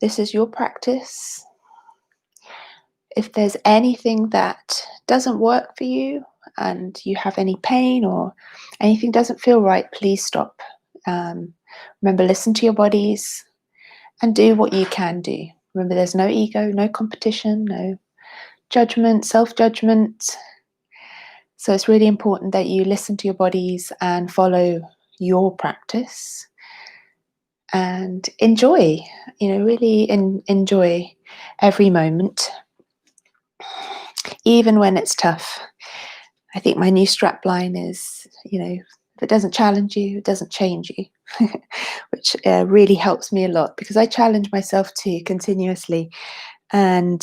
This is your practice. If there's anything that doesn't work for you and you have any pain or anything doesn't feel right, please stop. Remember, listen to your bodies and do what you can do. Remember, there's no ego, no competition, no judgment, self-judgment. So it's really important that you listen to your bodies and follow your practice and enjoy, really enjoy every moment, even when it's tough. I think my new strap line is, if it doesn't challenge you, it doesn't change you, which really helps me a lot because I challenge myself too continuously. And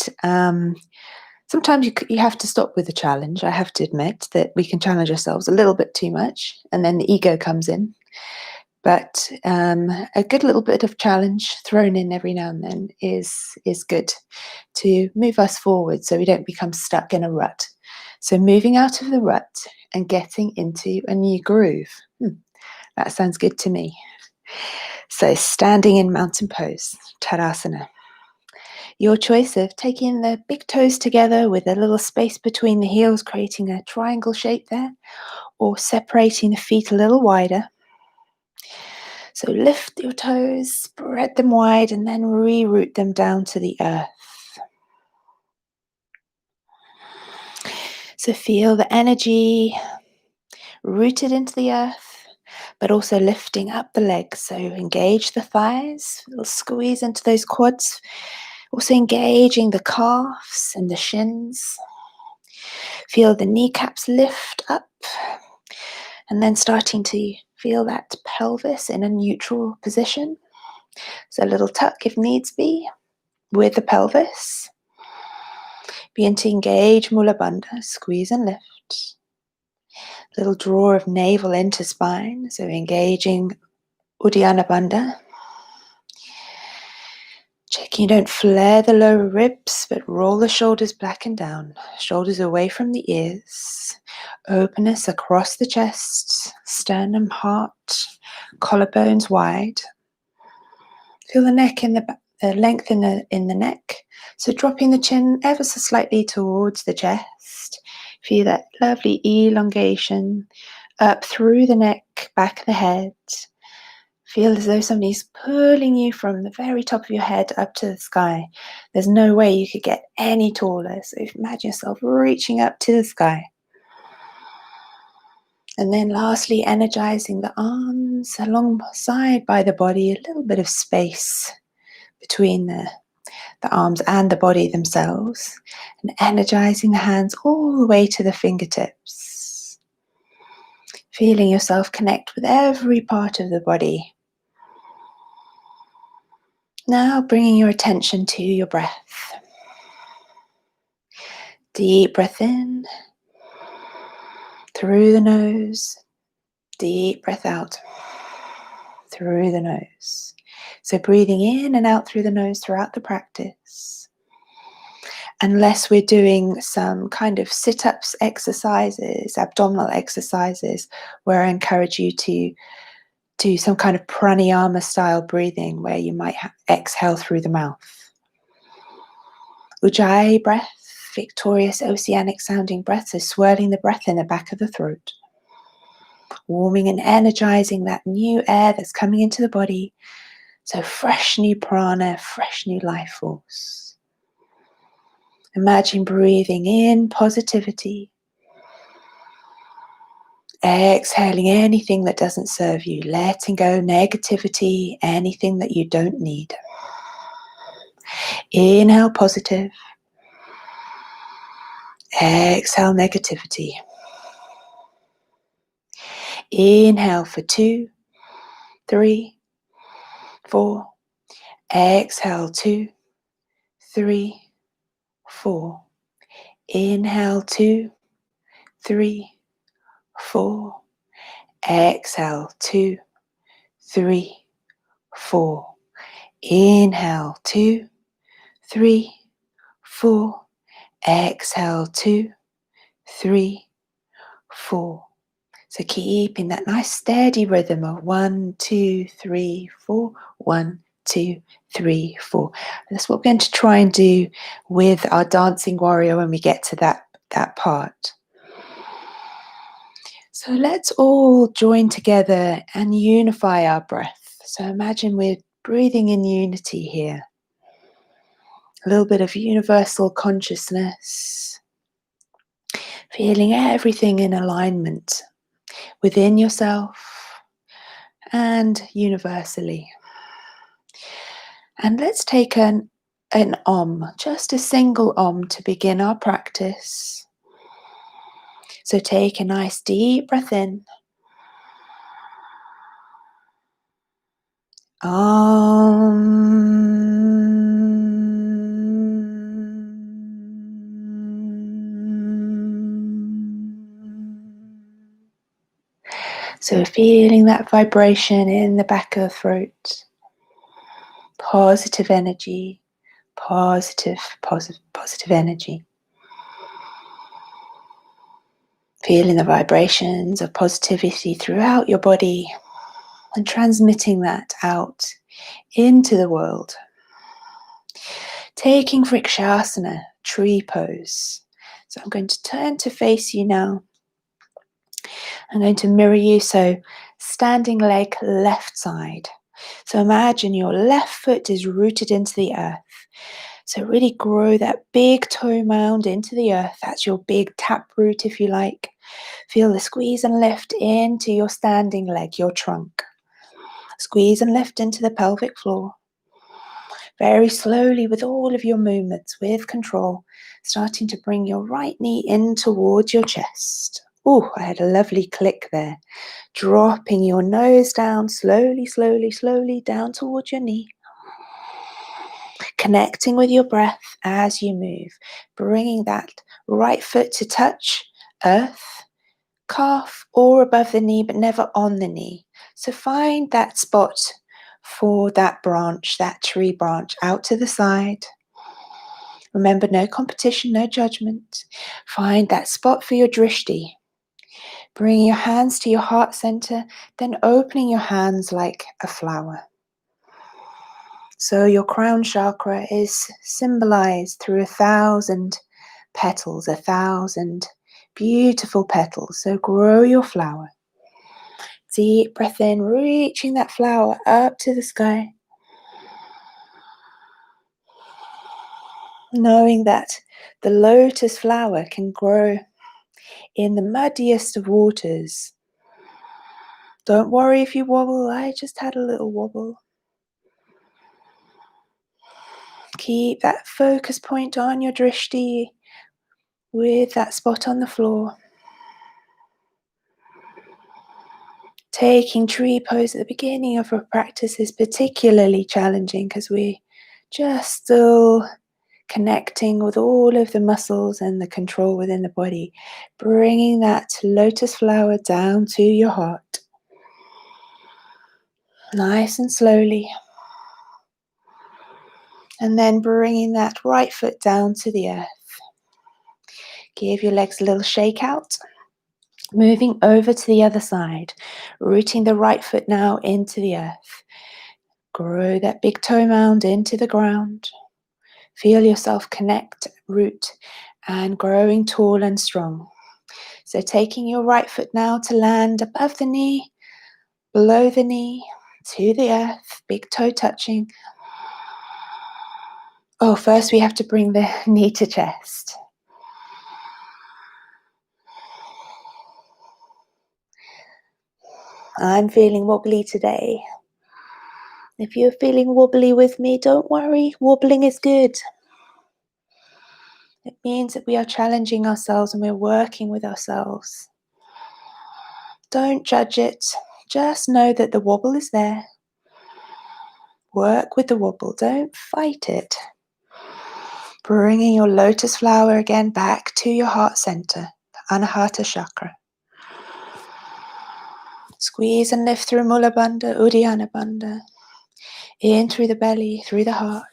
sometimes you have to stop with the challenge. I have to admit that we can challenge ourselves a little bit too much and then the ego comes in. But a good little bit of challenge thrown in every now and then is good to move us forward so we don't become stuck in a rut. So moving out of the rut and getting into a new groove. That sounds good to me. So standing in mountain pose, Tadasana. Your choice of taking the big toes together with a little space between the heels, creating a triangle shape there, or separating the feet a little wider. So lift your toes, spread them wide, and then reroot them down to the earth. So feel the energy rooted into the earth, but also lifting up the legs. So engage the thighs, a little squeeze into those quads. Also engaging the calves and the shins. Feel the kneecaps lift up, and then starting to feel that pelvis in a neutral position. So a little tuck if needs be with the pelvis. Begin to engage Mula Bandha, squeeze and lift. Little draw of navel into spine, so engaging Uddiyana Bandha. Checking you don't flare the lower ribs, but roll the shoulders back and down. Shoulders away from the ears. Openness across the chest, sternum, heart, collarbones wide. Feel the neck in the length in the neck. So dropping the chin ever so slightly towards the chest. Feel that lovely elongation up through the neck, back of the head. Feel as though somebody's pulling you from the very top of your head up to the sky. There's no way you could get any taller. So imagine yourself reaching up to the sky. And then lastly, energizing the arms alongside by the body, a little bit of space between the arms and the body themselves, and energizing the hands all the way to the fingertips. Feeling yourself connect with every part of the body. Now bringing your attention to your breath. Deep breath in, through the nose. Deep breath out, through the nose. So breathing in and out through the nose throughout the practice. Unless we're doing some kind of sit-ups exercises, abdominal exercises, where I encourage you to do some kind of pranayama style breathing where you might exhale through the mouth. Ujjayi breath, victorious oceanic sounding breath, so swirling the breath in the back of the throat. Warming and energizing that new air that's coming into the body. So fresh new prana, fresh new life force. Imagine breathing in positivity. Exhaling anything that doesn't serve you. Letting go negativity, anything that you don't need. Inhale positive. Exhale negativity. Inhale for 2, 3, 4. Exhale 2, 3, 4. Inhale 2, 3, 4. Exhale 2, 3, 4. Inhale 2, 3, 4. Exhale 2, 3, 4. So keeping that nice steady rhythm of 1, 2, 3, 4. 1, 2, 3, 4. That's what we're going to try and do with our dancing warrior when we get to that part. So let's all join together and unify our breath. So imagine we're breathing in unity here. A little bit of universal consciousness. Feeling everything in alignment within yourself and universally. And let's take an Om, just a single Om to begin our practice. So take a nice deep breath in. So feeling that vibration in the back of the throat. Positive energy, positive energy. Feeling the vibrations of positivity throughout your body and transmitting that out into the world. Taking Vrikshasana, tree pose. So I'm going to turn to face you now. I'm going to mirror you, so standing leg left side. So imagine your left foot is rooted into the earth. So really grow that big toe mound into the earth. That's your big tap root, if you like. Feel the squeeze and lift into your standing leg, your trunk. Squeeze and lift into the pelvic floor. Very slowly with all of your movements, with control, starting to bring your right knee in towards your chest. Oh, I had a lovely click there. Dropping your nose down slowly, slowly, slowly down towards your knee. Connecting with your breath as you move. Bringing that right foot to touch earth, calf, or above the knee, but never on the knee. So find that spot for that branch, that tree branch, out to the side. Remember, no competition, no judgment. Find that spot for your drishti. Bringing your hands to your heart center, then opening your hands like a flower. So your crown chakra is symbolized through 1,000 petals, 1,000 beautiful petals. So grow your flower. Deep breath in, reaching that flower up to the sky. Knowing that the lotus flower can grow in the muddiest of waters. Don't worry if you wobble, I just had a little wobble. Keep that focus point on your drishti with that spot on the floor. Taking tree pose at the beginning of our practice is particularly challenging because we're just still connecting with all of the muscles and the control within the body. Bringing that lotus flower down to your heart. Nice and slowly. And then bringing that right foot down to the earth. Give your legs a little shake out. Moving over to the other side, rooting the right foot now into the earth. Grow that big toe mound into the ground. Feel yourself connect, root, and growing tall and strong. So taking your right foot now to land above the knee, below the knee, to the earth, big toe touching. Oh, first we have to bring the knee to chest. I'm feeling wobbly today. If you're feeling wobbly with me, don't worry, wobbling is good. It means that we are challenging ourselves and we're working with ourselves. Don't judge it, just know that the wobble is there. Work with the wobble, don't fight it. Bringing your lotus flower again back to your heart center, the Anahata chakra. Squeeze and lift through Mula Bandha, Uddiyana Bandha. In through the belly, through the heart,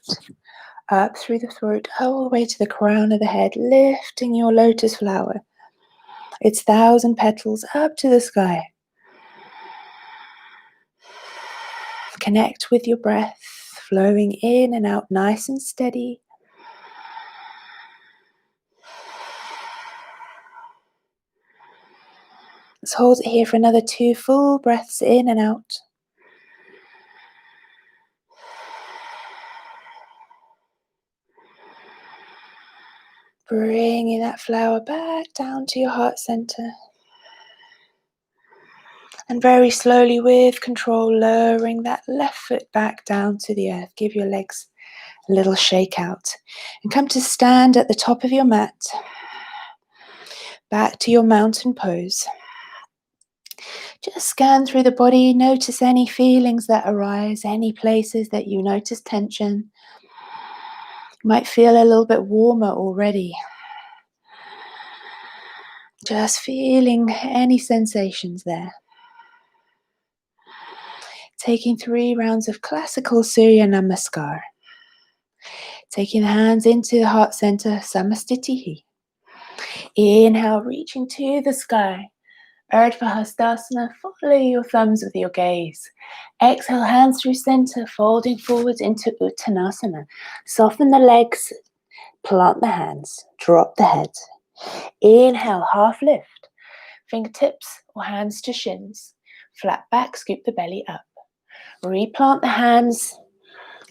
up through the throat, all the way to the crown of the head, lifting your lotus flower. Its 1,000 petals up to the sky. Connect with your breath, flowing in and out nice and steady. Let's hold it here for another 2 full breaths in and out. Bringing that flower back down to your heart center. And very slowly, with control, lowering that left foot back down to the earth. Give your legs a little shake out. And come to stand at the top of your mat. Back to your mountain pose. Just scan through the body. Notice any feelings that arise, any places that you notice tension. You might feel a little bit warmer already. Just feeling any sensations there. Taking 3 rounds of classical Surya Namaskar. Taking the hands into the heart center, Samastitihi. Inhale, reaching to the sky. Urdhva Hastasana, follow your thumbs with your gaze. Exhale, hands through center, folding forwards into Uttanasana. Soften the legs, plant the hands, drop the head. Inhale, half lift. Fingertips or hands to shins. Flat back, scoop the belly up. Replant the hands.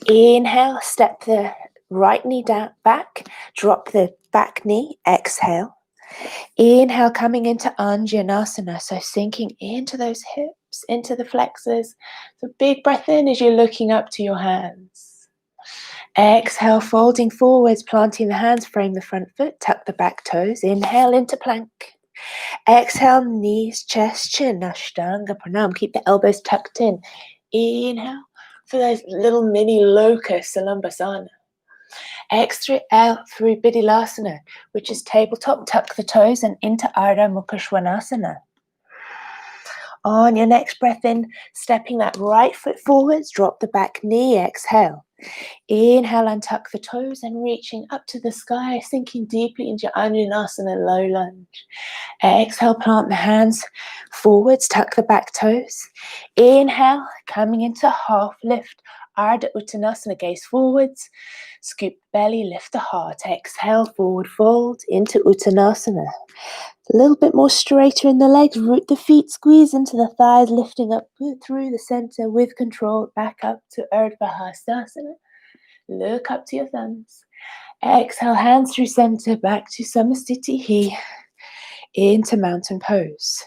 Inhale, step the right knee down, back, drop the back knee, exhale. Inhale, coming into Anjanasana, so sinking into those hips, into the flexors. So big breath in as you're looking up to your hands. Exhale, folding forwards, planting the hands, frame the front foot, tuck the back toes. Inhale into plank. Exhale, knees, chest, chin, Ashtanga Pranam. Keep the elbows tucked in. Inhale for those little mini locusts, Salambasana. Exhale out through Bidhilasana, which is tabletop, tuck the toes and into Ardha Mukha Svanasana. On your next breath in, stepping that right foot forwards, drop the back knee, exhale. Inhale, untuck the toes and reaching up to the sky, sinking deeply into your Anjanasana low lunge. Exhale, plant the hands forwards, tuck the back toes. Inhale, coming into half lift, Ardha Uttanasana, gaze forwards. Scoop belly, lift the heart. Exhale, forward fold into Uttanasana. A little bit more straighter in the legs. Root the feet, squeeze into the thighs, lifting up through the center with control. Back up to Urdhva Hastasana. Look up to your thumbs. Exhale, hands through center, back to Samastitihi. Into mountain pose.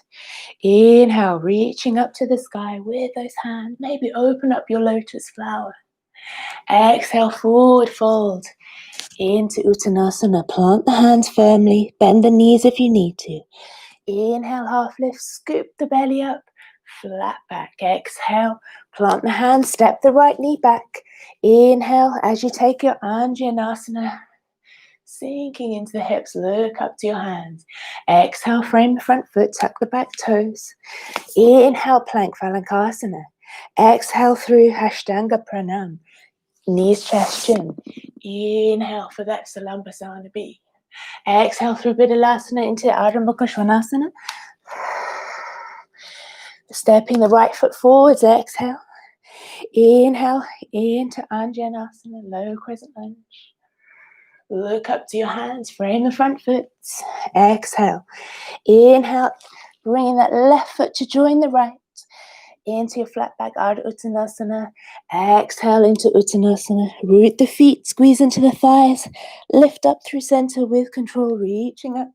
Inhale, reaching up to the sky with those hands. Maybe open up your lotus flower. Exhale, forward fold into Uttanasana. Plant the hands firmly. Bend the knees if you need to. Inhale, half lift. Scoop the belly up. Flat back. Exhale, plant the hands. Step the right knee back. Inhale, as you take your Anjanasana, sinking into the hips. Look up to your hands. Exhale, frame the front foot. Tuck the back toes. Inhale, plank Phalangkasana. Exhale through Ashtanga Pranam. Knees, chest, chin. Inhale for that Salambasana B. Exhale through Bidhilasana into Ardha Mukha Svanasana. Stepping the right foot forwards, exhale. Inhale into Anjanasana, low crescent lunge. Look up to your hands, frame the front foot. Exhale. Inhale, bringing that left foot to join the right. Into your flat back, Ardha Uttanasana. Exhale into Uttanasana. Root the feet, squeeze into the thighs. Lift up through center with control, reaching up.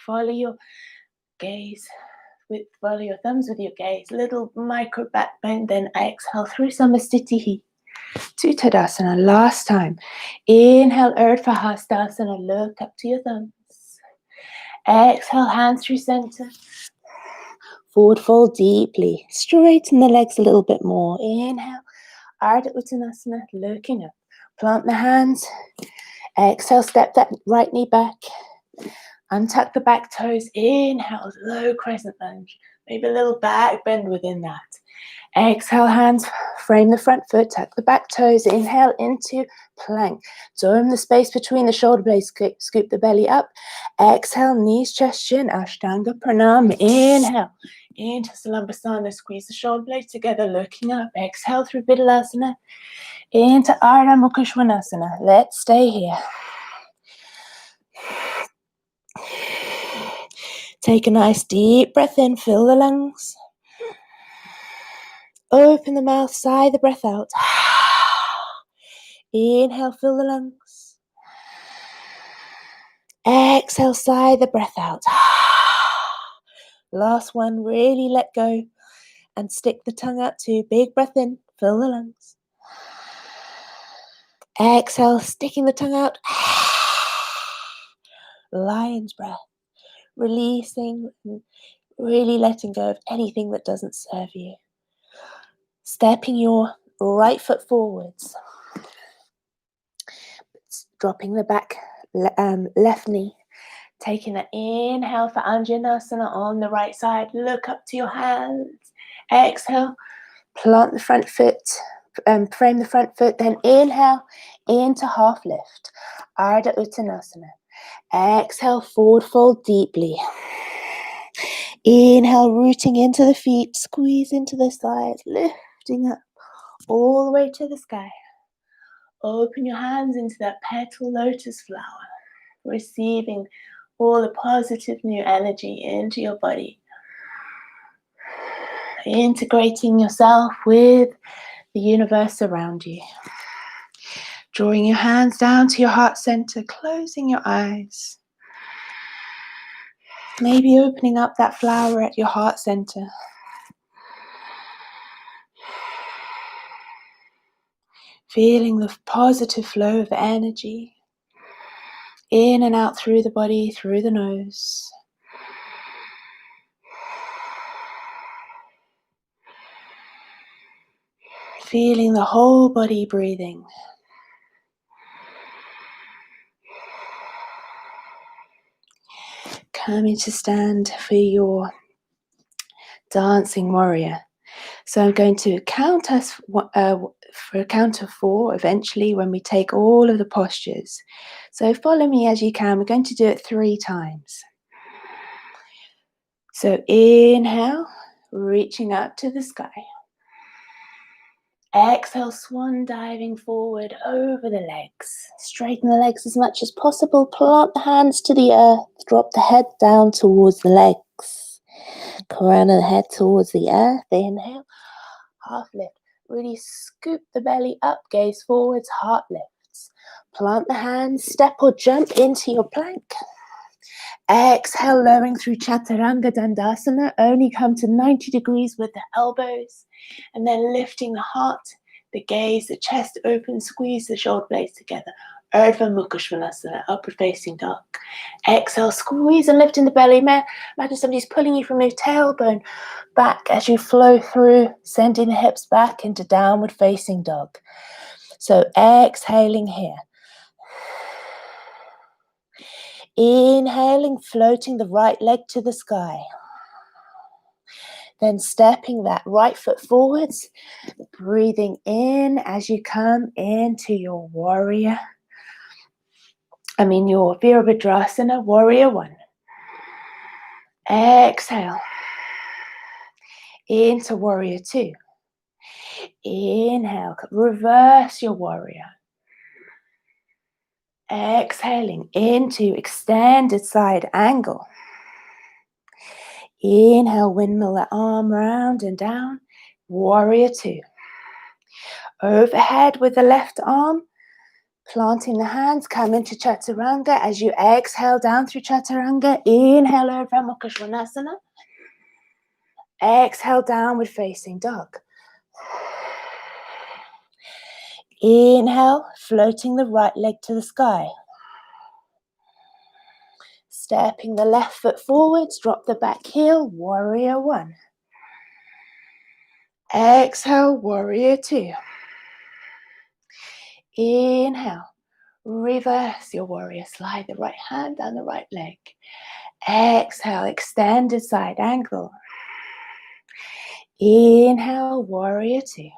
Follow your gaze. Follow your thumbs with your gaze. Little micro back bend, then exhale through Samastitihi to Tadasana. Last time. Inhale, Urdhva Hastasana. Look up to your thumbs. Exhale, hands through center. Forward fold deeply. Straighten the legs a little bit more. Inhale. Ardha Uttanasana. Looking up. Plant the hands. Exhale. Step that right knee back. Untuck the back toes. Inhale. Low crescent lunge. Maybe a little back bend within that. Exhale, hands. Frame the front foot. Tuck the back toes. Inhale into plank. Dome the space between the shoulder blades. Scoop the belly up. Exhale. Knees, chest, chin. Ashtanga Pranam. Inhale. into Salambasana, squeeze the shoulder blades together, looking up. Exhale through Vinyasa into Ardha Mukha Svanasana. Let's stay here. Take a nice deep breath in, fill the lungs. Open the mouth, sigh the breath out. Inhale, fill the lungs. Exhale, sigh the breath out. Last one, really let go and stick the tongue out too. Big breath in, fill the lungs. Exhale, sticking the tongue out. Lion's breath. Releasing, really letting go of anything that doesn't serve you. Stepping your right foot forwards. Dropping the back left knee. Taking an inhale for Anjanasana on the right side. Look up to your hands. Exhale. Plant the front foot. Frame the front foot. Then inhale into half lift. Ardha Uttanasana. Exhale, forward fold deeply. Inhale, rooting into the feet. Squeeze into the sides. Lifting up all the way to the sky. Open your hands into that petal lotus flower. Receiving all the positive new energy into your body. Integrating yourself with the universe around you. Drawing your hands down to your heart center, closing your eyes. Maybe opening up that flower at your heart center. Feeling the positive flow of energy in and out through the body, through the nose. Feeling the whole body breathing. Coming to stand for your dancing warrior. So I'm going to count us for a count of 4 eventually when we take all of the postures. So follow me as you can. We're going to do it 3 times. So inhale, reaching up to the sky. Exhale, swan diving forward over the legs. Straighten the legs as much as possible. Plant the hands to the earth. Drop the head down towards the legs. Crown of the head towards the earth. Inhale, half lift. Really scoop the belly up, gaze forwards, heart lifts. Plant the hands, step or jump into your plank. Exhale, lowering through Chaturanga Dandasana. Only come to 90 degrees with the elbows. And then lifting the heart, the gaze, the chest open, squeeze the shoulder blades together. Urdhva Mukha Svanasana, upward facing dog. Exhale, squeeze and lift in the belly. Imagine somebody's pulling you from your tailbone back as you flow through, sending the hips back into downward facing dog. So exhaling here. Inhaling, floating the right leg to the sky. Then stepping that right foot forwards, breathing in as you come into your warrior. Your Virabhadrasana, warrior 1. Exhale. Into warrior 2. Inhale, reverse your warrior. Exhaling into extended side angle. Inhale, windmill the arm round and down. Warrior 2. Overhead with the left arm. Planting the hands, come into Chaturanga. As you exhale down through Chaturanga, inhale, Urdhva Mukha Svanasana. Exhale, downward facing dog. Inhale, floating the right leg to the sky. Stepping the left foot forwards, drop the back heel, warrior 1. Exhale, warrior 2. Inhale, reverse your warrior, slide the right hand down the right leg. Exhale, extended side angle. Inhale, warrior 2.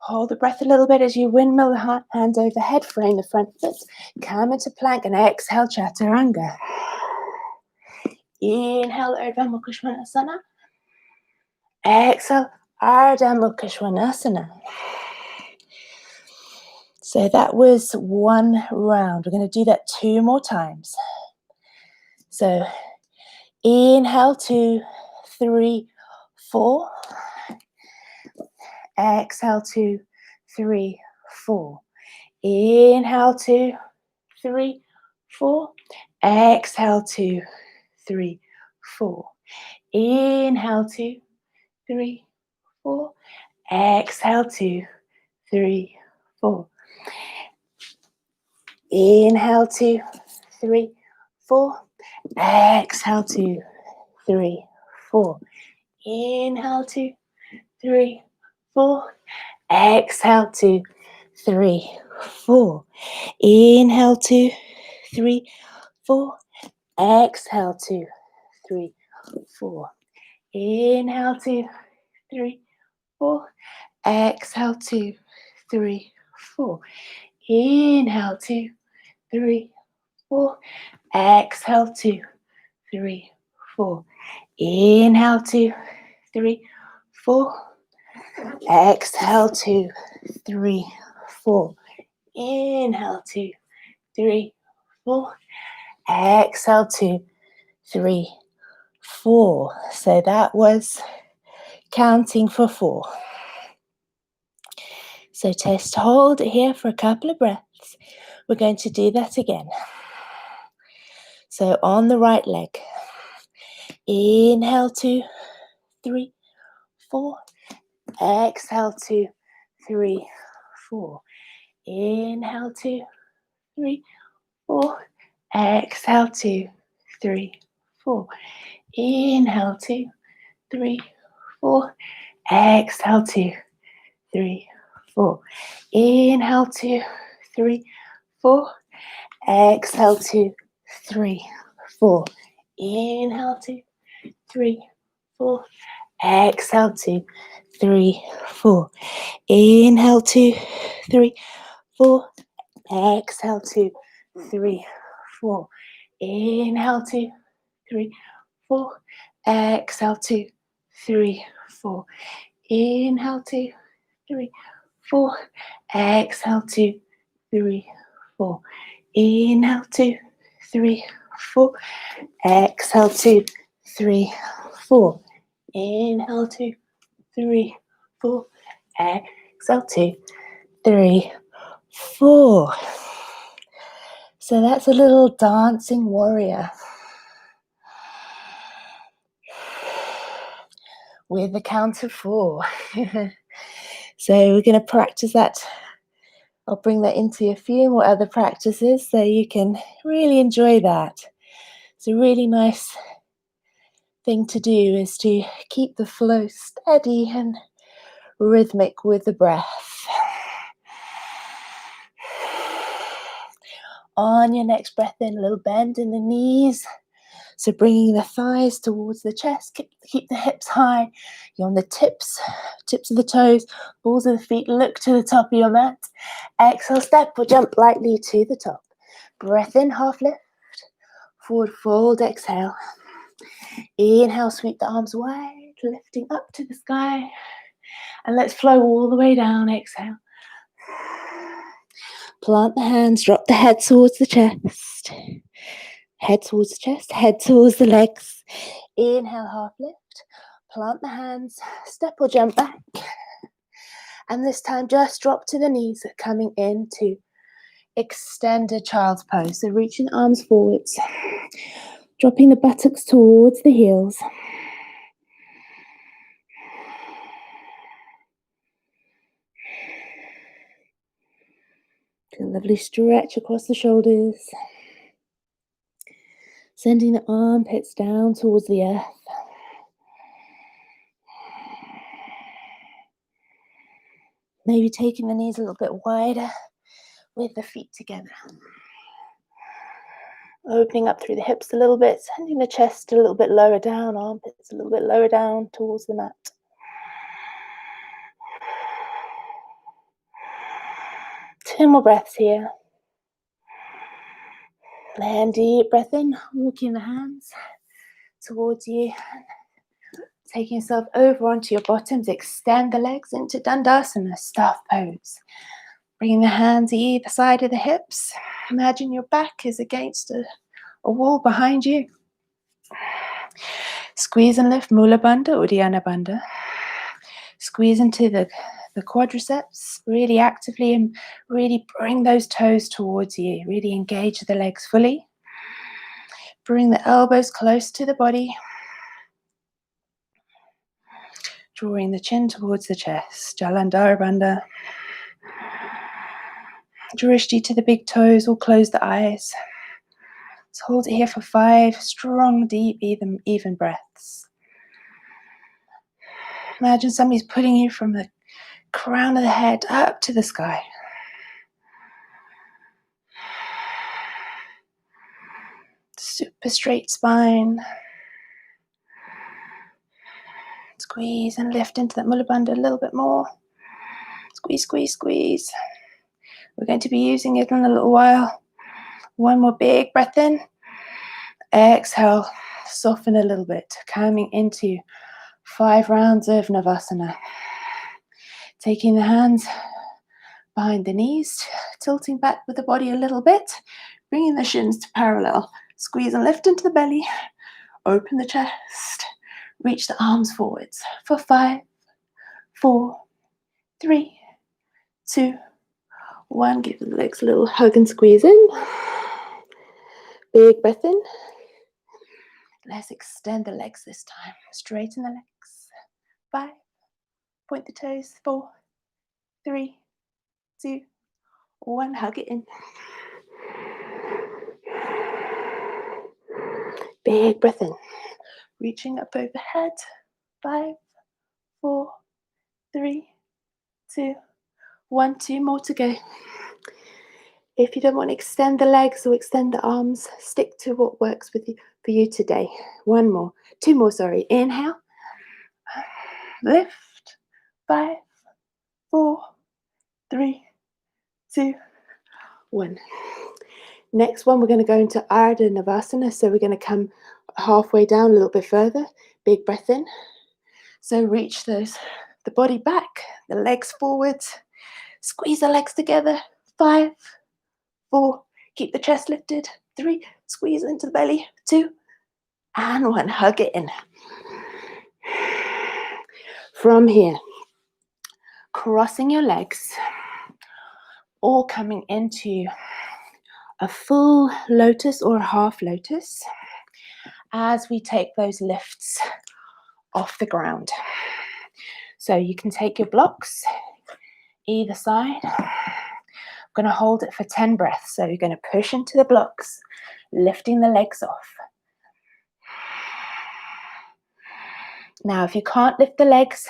Hold the breath a little bit as you windmill the hands overhead, frame the front foot, come into plank and exhale, Chaturanga. Inhale, Ardha Mukha Svanasana. Exhale, Ardha Mukha Svanasana. So that was one round. We're going to do that 2 more times. So inhale, 2, 3, 4. Exhale, 2, 3, 4. Inhale, 2, 3, 4. Exhale, 2, 3, 4. Inhale, 2, 3, 4. Exhale, 2, 3, 4. Inhale, 2, 3, 4. Exhale, 2, 3, 4. Inhale, 2, 3, 4. Exhale, 2, 3, 4. Inhale, 2, 3, 4. Exhale, 2, 3, 4. Inhale, 2, 3, 4. Exhale, 2, 3, 4. Inhale, 2, 3, 4. Exhale, 2, 3, 4. Inhale, 2, 3, 4. Exhale, 2, 3, 4. Inhale, 2, 3, 4. Exhale, 2, 3, 4. So that was counting for 4. So just hold it here for a couple of breaths. We're going to do that again. So on the right leg, inhale, 2, 3, 4. Exhale, 2, 3, 4. Inhale, 2, 3, 4. Exhale, 2, 3, 4. Inhale, 2, 3, 4. Exhale, 2, 3, 4. Inhale, 2, 3, 4. Exhale, 2, 3, 4. Inhale, 2, 3, 4. Exhale, 2, 3, 4. Inhale, 2, 3, 4. Exhale, 2, 3, 4. Inhale, 2, 3, 4. Exhale, 2, 3, 4. Inhale, 2, 3, 4. Exhale, 2, 3, 4. Inhale, 2, 3, 4. Exhale, 2, 3, 4. Inhale, 2, 3, 4. Exhale, 2, 3, 4. So that's a little dancing warrior with the count of 4. So we're going to practice that. I'll bring that into a few more other practices so you can really enjoy that. It's a really nice thing to do is to keep the flow steady and rhythmic with the breath. On your next breath in, a little bend in the knees. So bringing the thighs towards the chest, keep the hips high. You're on the tips of the toes, balls of the feet, look to the top of your mat. Exhale, step or jump lightly to the top. Breath in, half lift. Forward fold, exhale. Inhale, sweep the arms wide, lifting up to the sky. And let's flow all the way down, exhale. Plant the hands, drop the head towards the chest. Head towards the chest, head towards the legs. Inhale, half lift. Plant the hands, step or jump back. And this time just drop to the knees, coming into extended child's pose. So reaching the arms forwards, dropping the buttocks towards the heels. A lovely stretch across the shoulders. Sending the armpits down towards the earth. Maybe taking the knees a little bit wider with the feet together. Opening up through the hips a little bit, sending the chest a little bit lower down, armpits a little bit lower down towards the mat. Two more breaths here. And deep breath in, walking the hands towards you. Taking yourself over onto your bottoms, extend the legs into Dandasana, staff pose. Bringing the hands either side of the hips. Imagine your back is against a wall behind you. Squeeze and lift Mula Bandha, Uddiyana Bandha. Squeeze into the quadriceps really actively and really bring those toes towards you. Really engage the legs fully. Bring the elbows close to the body. Drawing the chin towards the chest. Jalandhara Bandha. Drishti to the big toes, or close the eyes. Let's hold it here for 5 strong, deep, even breaths. Imagine somebody's pulling you from the crown of the head up to the sky. Super straight spine. Squeeze and lift into that Mula Bandha a little bit more. Squeeze, squeeze, squeeze. We're going to be using it in a little while. One more big breath in. Exhale, soften a little bit, coming into 5 rounds of Navasana. Taking the hands behind the knees, tilting back with the body a little bit, bringing the shins to parallel. Squeeze and lift into the belly, open the chest, reach the arms forwards for 5, 4, 3, 2, 1. Give the legs a little hug and squeeze in. Big breath in. Let's extend the legs this time. Straighten the legs. 5. Point the toes. 4, 3, 2, 1. Hug it in. Big breath in. Reaching up overhead. 5, 4, 3, 2, 1. 2 more to go. If you don't want to extend the legs or extend the arms, stick to what works with you for you today. 1 more. 2 more, sorry. Inhale. Lift. 5, 4, 3, 2, 1. Next one, we're going to go into Ardha Navasana. So we're going to come halfway down a little bit further. Big breath in. So reach the body back, the legs forwards. Squeeze the legs together. 5, 4, keep the chest lifted. 3, squeeze into the belly. 2, and 1. Hug it in. From here, crossing your legs, or coming into a full lotus or a half lotus as we take those lifts off the ground. So you can take your blocks either side. I'm going to hold it for 10 breaths. So you're going to push into the blocks, lifting the legs off. Now, if you can't lift the legs,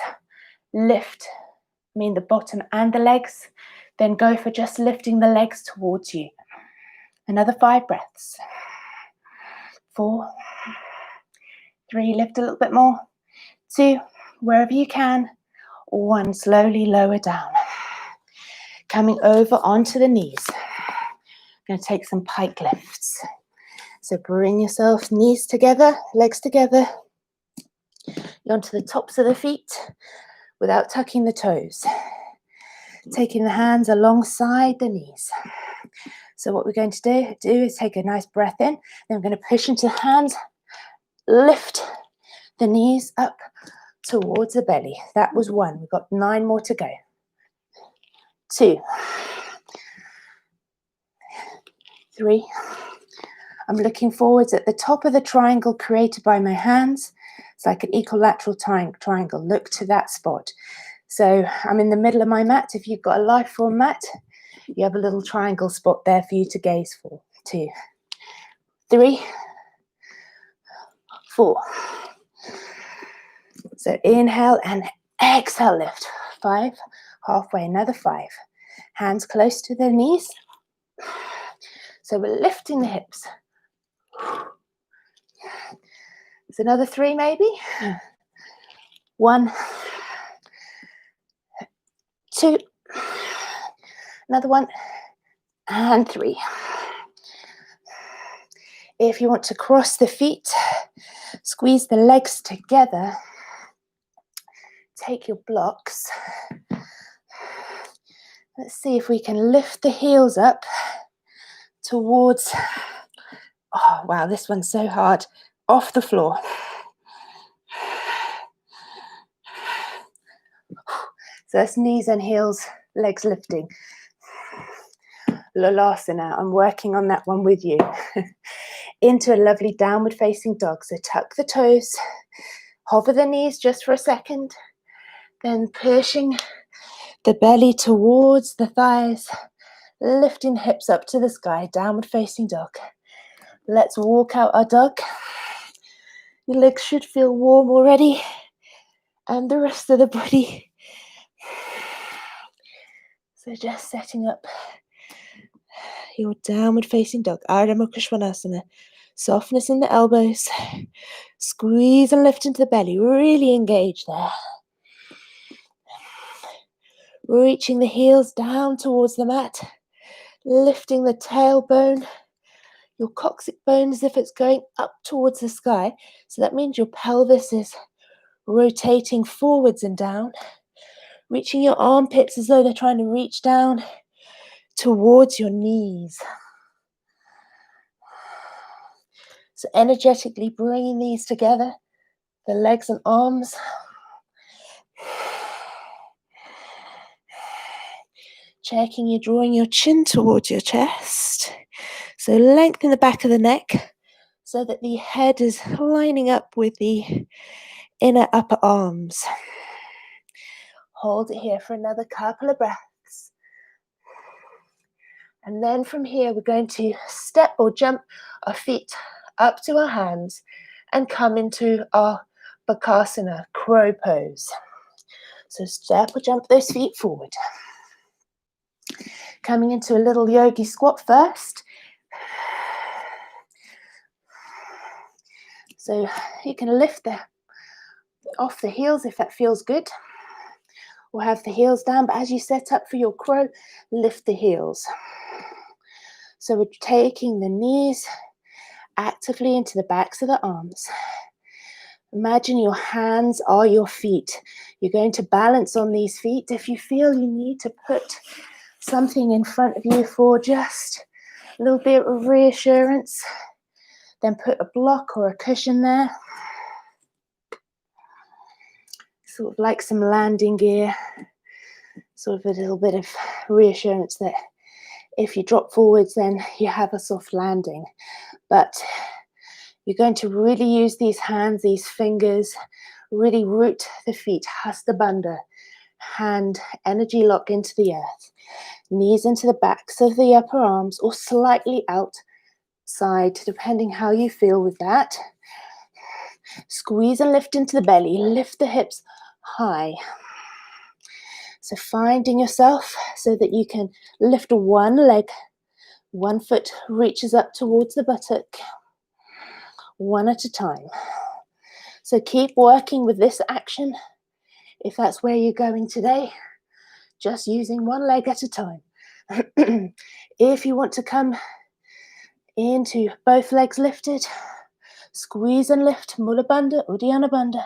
the bottom and the legs, then go for just lifting the legs towards you. Another 5 breaths. 4, 3, lift a little bit more. 2, wherever you can. 1, slowly lower down. Coming over onto the knees. Going to take some pike lifts. So bring yourself knees together, legs together. Onto the tops of the feet without tucking the toes. Taking the hands alongside the knees. So what we're going to do is take a nice breath in. Then we're going to push into the hands, lift the knees up towards the belly. That was 1. We've got 9 more to go. 2, 3. I'm looking forwards at the top of the triangle created by my hands. It's like an equilateral triangle. Look to that spot. So I'm in the middle of my mat. If you've got a life form mat, you have a little triangle spot there for you to gaze for. 2, 3, 4. So inhale and exhale, lift. 5, halfway, another 5. Hands close to the knees. So we're lifting the hips. There's another 3 maybe. 1, 2, another 1, and 3. If you want to cross the feet, squeeze the legs together. Take your blocks. Let's see if we can lift the heels up towards, oh wow, this one's so hard, off the floor. So that's knees and heels, legs lifting. Lolasana, I'm working on that one with you. Into a lovely downward facing dog. So tuck the toes, hover the knees just for a second, then pushing the belly towards the thighs, lifting hips up to the sky, downward facing dog. Let's walk out our dog. Your legs should feel warm already, and the rest of the body. So just setting up your downward facing dog, Ardha Mukha Svanasana. Softness in the elbows, squeeze and lift into the belly, really engage there. Reaching the heels down towards the mat, lifting the tailbone, your coccyx bone as if it's going up towards the sky. So that means your pelvis is rotating forwards and down, reaching your armpits as though they're trying to reach down towards your knees. So energetically bringing these together, the legs and arms. Checking you're drawing your chin towards your chest. So lengthen the back of the neck so that the head is lining up with the inner upper arms. Hold it here for another couple of breaths. And then from here, we're going to step or jump our feet up to our hands and come into our Bakasana, crow pose. So step or jump those feet forward. Coming into a little yogi squat first. So you can lift off the heels if that feels good. Or have the heels down, but as you set up for your crow, lift the heels. So we're taking the knees actively into the backs of the arms. Imagine your hands are your feet. You're going to balance on these feet. If you feel you need to put something in front of you for just a little bit of reassurance, then put a block or a cushion there. Sort of like some landing gear. Sort of a little bit of reassurance that if you drop forwards, then you have a soft landing. But you're going to really use these hands, these fingers, really root the feet, hasta bandha, hand, energy lock into the earth, knees into the backs of the upper arms or slightly outside, depending how you feel with that. Squeeze and lift into the belly, lift the hips high. So finding yourself so that you can lift one leg, one foot reaches up towards the buttock, one at a time. So keep working with this action. If that's where you're going today, just using one leg at a time. If you want to come into both legs lifted, squeeze and lift, Mula Bandha, Uddiyana Bandha.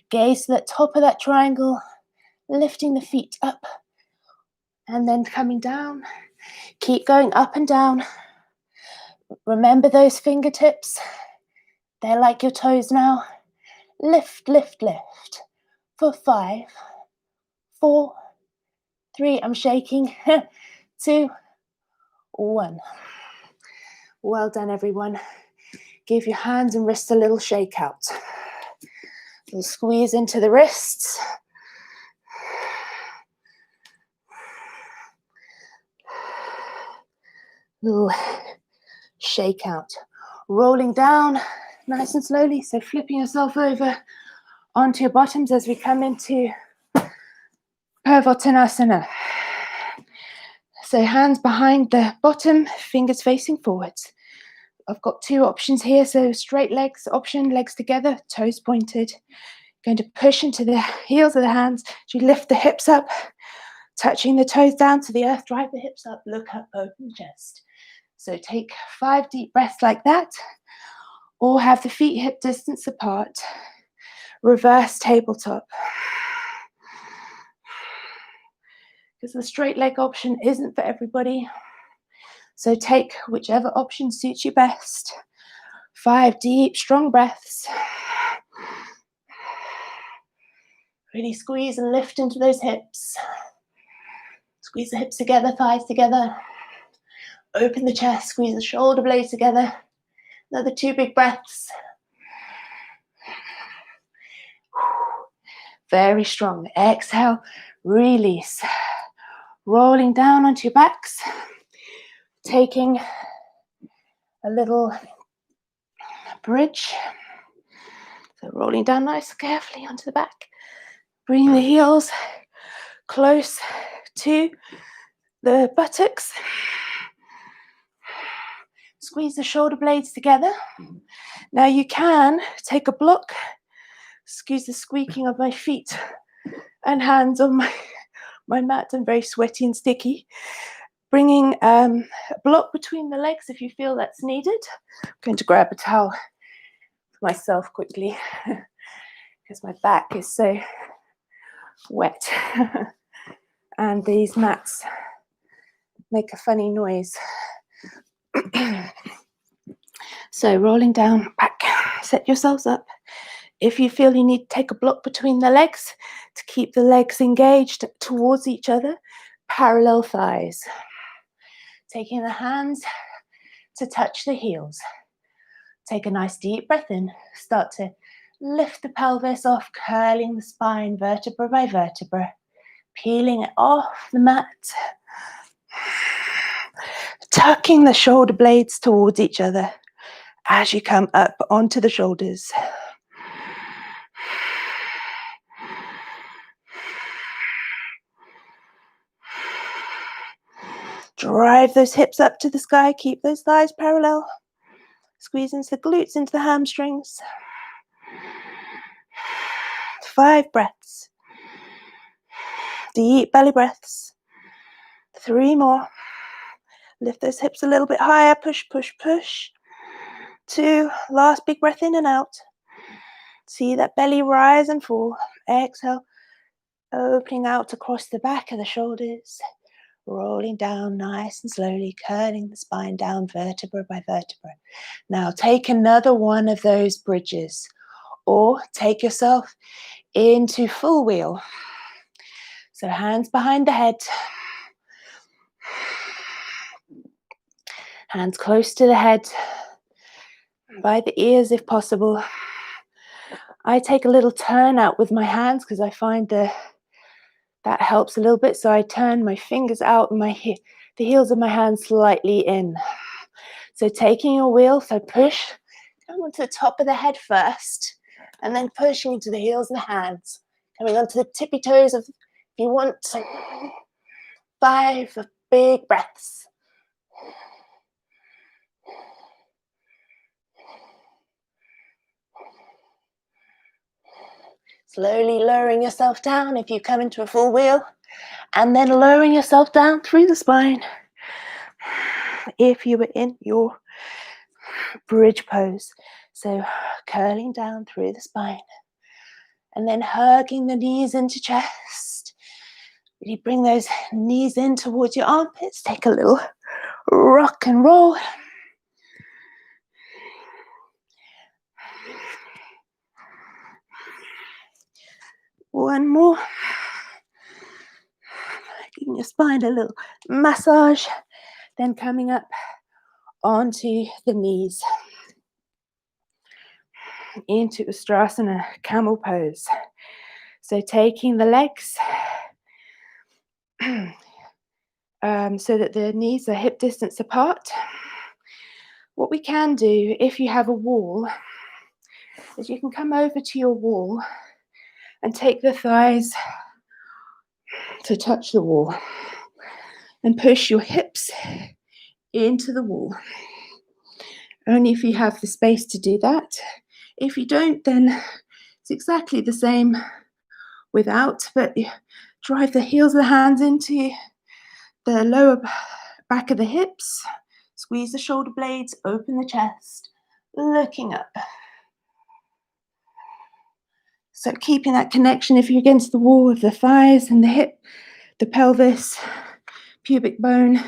Gaze to the top of that triangle, lifting the feet up and then coming down. Keep going up and down. Remember those fingertips. They're like your toes now. Lift, lift, lift. For 5, 4, 3, I'm shaking, 2, 1. Well done, everyone. Give your hands and wrists a little shake out. We'll squeeze into the wrists. Little shake out. Rolling down nice and slowly, so flipping yourself over onto your bottoms as we come into Purvottanasana. So hands behind the bottom, fingers facing forwards. I've got 2 options here, so straight legs option, legs together, toes pointed. Going to push into the heels of the hands. So you lift the hips up, touching the toes down to the earth, drive the hips up, look up, open the chest. So take 5 deep breaths like that, or have the feet hip distance apart. Reverse tabletop. Because the straight leg option isn't for everybody. So take whichever option suits you best. 5 deep, strong breaths. Really squeeze and lift into those hips. Squeeze the hips together, thighs together. Open the chest, squeeze the shoulder blades together. Another 2 big breaths. Very strong. Exhale, release. Rolling down onto your backs. Taking a little bridge. So rolling down nice and carefully onto the back. Bring the heels close to the buttocks. Squeeze the shoulder blades together. Now you can take a block. Excuse the squeaking of my feet and hands on my mat. I'm very sweaty and sticky. Bringing a block between the legs if you feel that's needed. I'm going to grab a towel for myself quickly because my back is so wet. And these mats make a funny noise. So rolling down, back, set yourselves up. If you feel you need to take a block between the legs to keep the legs engaged towards each other, parallel thighs. Taking the hands to touch the heels. Take a nice deep breath in. Start to lift the pelvis off, curling the spine vertebra by vertebra. Peeling it off the mat. Tucking the shoulder blades towards each other as you come up onto the shoulders. Drive those hips up to the sky. Keep those thighs parallel. Squeeze into the glutes, into the hamstrings. 5 breaths. Deep belly breaths. 3 more. Lift those hips a little bit higher. Push, push, push. 2. Last big breath in and out. See that belly rise and fall. Exhale. Opening out across the back of the shoulders. Rolling down nice and slowly, curling the spine down vertebra by vertebra. Now take another one of those bridges, or take yourself into full wheel. So hands behind the head. Hands close to the head, by the ears if possible. I take a little turn out with my hands because I find that helps a little bit. So I turn my fingers out and the heels of my hands slightly in. So taking your wheel, so push, come onto the top of the head first, and then pushing into the heels of the hands. Coming onto the tippy toes if you want. 5 big breaths. Slowly lowering yourself down if you come into a full wheel, and then lowering yourself down through the spine if you were in your bridge pose. So curling down through the spine, and then hugging the knees into chest. Really bring those knees in towards your armpits. Take a little rock and roll. One more. Giving your spine a little massage. Then coming up onto the knees. Into Ustrasana, camel pose. So taking the legs so that the knees are hip distance apart. What we can do if you have a wall is you can come over to your wall and take the thighs to touch the wall and push your hips into the wall. Only if you have the space to do that. If you don't, then it's exactly the same without, but drive the heels of the hands into the lower back of the hips. Squeeze the shoulder blades, open the chest, looking up. So keeping that connection if you're against the wall of the thighs and the hip, the pelvis, pubic bone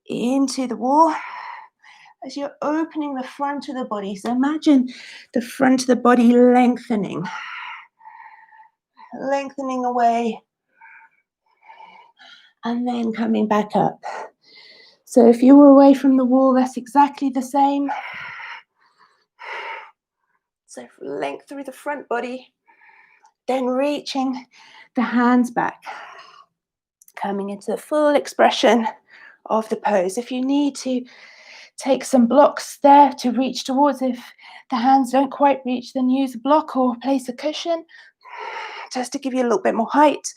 into the wall as you're opening the front of the body. So imagine the front of the body lengthening away and then coming back up. So if you were away from the wall, that's exactly the same. So length through the front body, then reaching the hands back, coming into the full expression of the pose. If you need to take some blocks there to reach towards, if the hands don't quite reach, then use a block or place a cushion just to give you a little bit more height.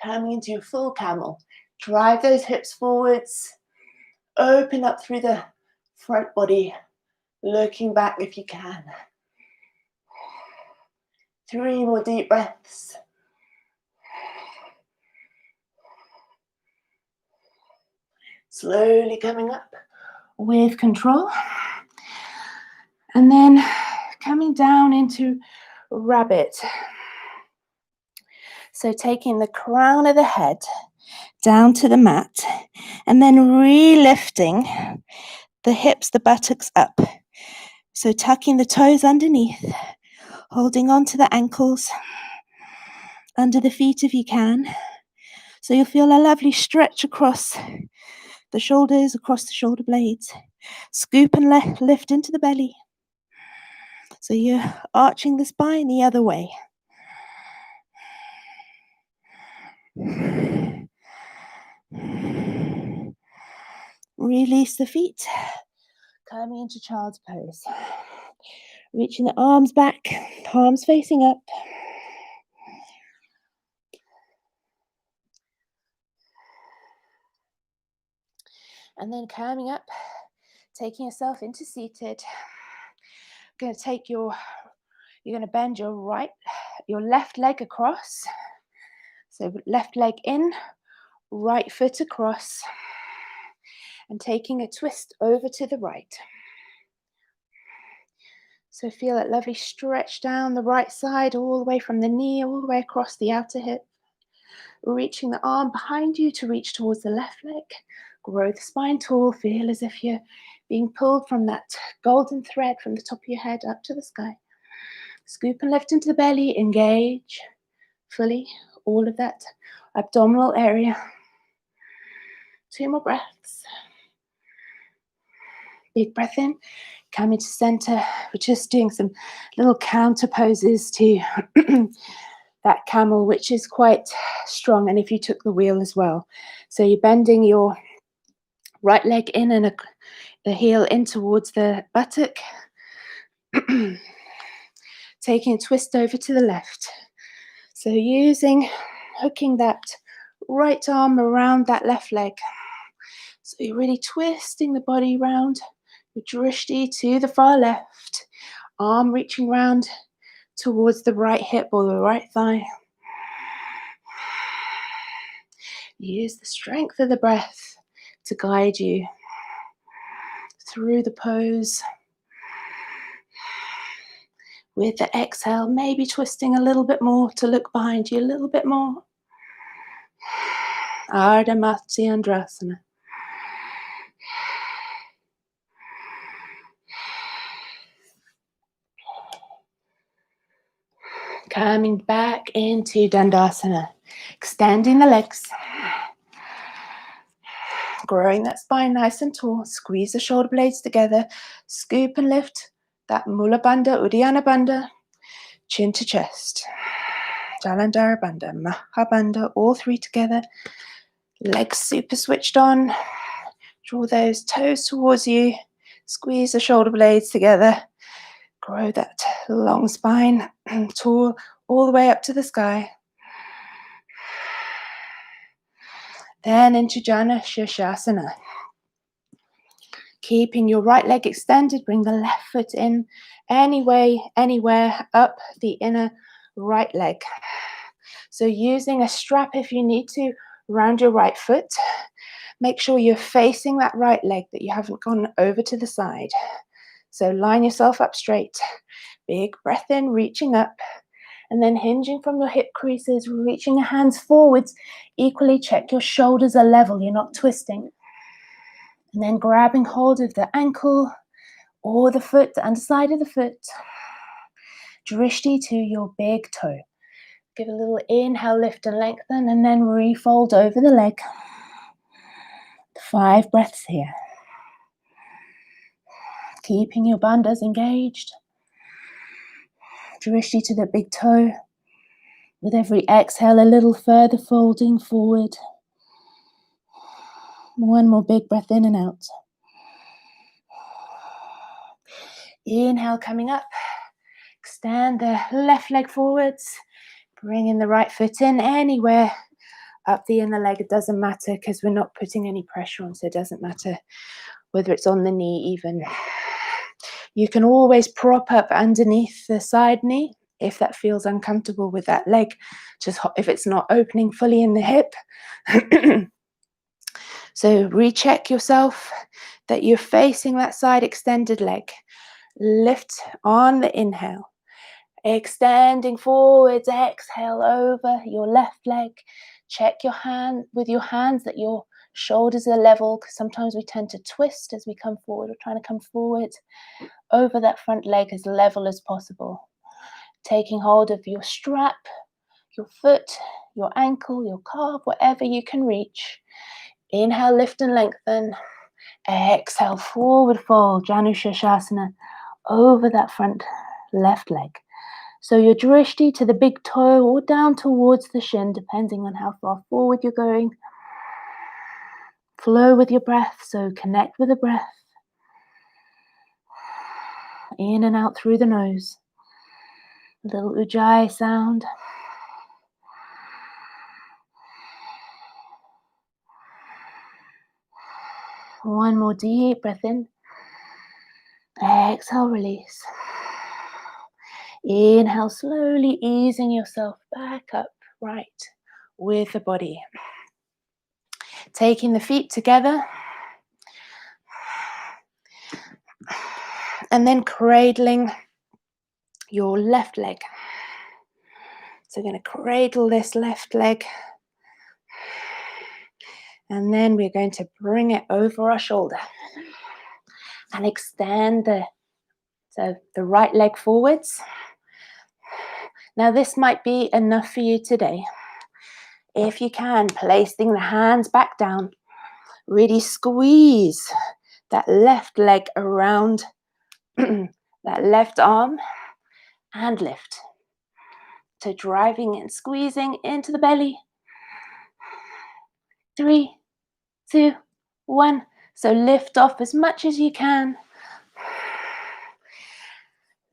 Coming into your full camel. Drive those hips forwards. Open up through the front body. Looking back if you can. 3 more deep breaths. Slowly coming up with control. And then coming down into rabbit. So taking the crown of the head down to the mat and then re-lifting the hips, the buttocks up. So tucking the toes underneath, holding on to the ankles, under the feet if you can. So you'll feel a lovely stretch across the shoulders, across the shoulder blades. Scoop and lift into the belly. So you're arching the spine the other way. Release the feet. Coming into child's pose. Reaching the arms back, palms facing up. And then coming up, taking yourself into seated. You're going to bend your left leg across. So left leg in, right foot across. And taking a twist over to the right. So feel that lovely stretch down the right side, all the way from the knee, all the way across the outer hip. Reaching the arm behind you to reach towards the left leg. Grow the spine tall. Feel as if you're being pulled from that golden thread from the top of your head up to the sky. Scoop and lift into the belly. Engage fully all of that abdominal area. 2 more breaths. Big breath in. Coming to center. We're just doing some little counter poses to that camel, which is quite strong. And if you took the wheel as well. So you're bending your right leg in and the heel in towards the buttock. Taking a twist over to the left. So hooking that right arm around that left leg. So you're really twisting the body around. Drishti to the far left, arm reaching round towards the right hip or the right thigh. Use the strength of the breath to guide you through the pose. With the exhale, maybe twisting a little bit more to look behind you a little bit more. Ardha Matsyendrasana. Coming back into Dandasana. Extending the legs. Growing that spine nice and tall. Squeeze the shoulder blades together. Scoop and lift that Mula Bandha, Uddiyana Bandha. Chin to chest. Jalandhara Bandha, Maha Bandha. All 3 together. Legs super switched on. Draw those toes towards you. Squeeze the shoulder blades together. Grow that long spine, tall, all the way up to the sky. Then into Jana Shirshasana. Keeping your right leg extended, bring the left foot in anywhere up the inner right leg. So using a strap if you need to around your right foot. Make sure you're facing that right leg, that you haven't gone over to the side. So line yourself up straight. Big breath in, reaching up. And then hinging from your hip creases, reaching your hands forwards. Equally check your shoulders are level, you're not twisting. And then grabbing hold of the ankle or the foot, the underside of the foot. Drishti to your big toe. Give a little inhale, lift and lengthen, and then refold over the leg. 5 breaths here. Keeping your bandhas engaged. Drishti to the big toe. With every exhale, a little further folding forward. One more big breath in and out. Inhale, coming up. Extend the left leg forwards. Bringing the right foot in anywhere up the inner leg. It doesn't matter because we're not putting any pressure on, so it doesn't matter whether it's on the knee even. You can always prop up underneath the side knee if that feels uncomfortable with that leg, just if it's not opening fully in the hip. So recheck yourself that you're facing that side extended leg. Lift on the inhale. Extending forwards, exhale over your left leg. Check your hand with your hands that your shoulders are level, because sometimes we tend to twist as we come forward. We're trying to come forward over that front leg as level as possible. Taking hold of your strap, your foot, your ankle, your calf, whatever you can reach. Inhale, lift and lengthen. Exhale, forward fold, Janu Shirshasana, over that front left leg. So your drishti to the big toe or down towards the shin, depending on how far forward you're going. Flow with your breath, so connect with the breath. In and out through the nose. A little ujjayi sound. One more deep breath in. Exhale, release. Inhale, slowly easing yourself back up right with the body. Taking the feet together. And then cradling your left leg. So we're going to cradle this left leg. And then we're going to bring it over our shoulder. And extend the right leg forwards. Now this might be enough for you today. If you can, placing the hands back down. Really squeeze that left leg around that left arm and lift. So driving and squeezing into the belly. 3, 2, 1. So lift off as much as you can.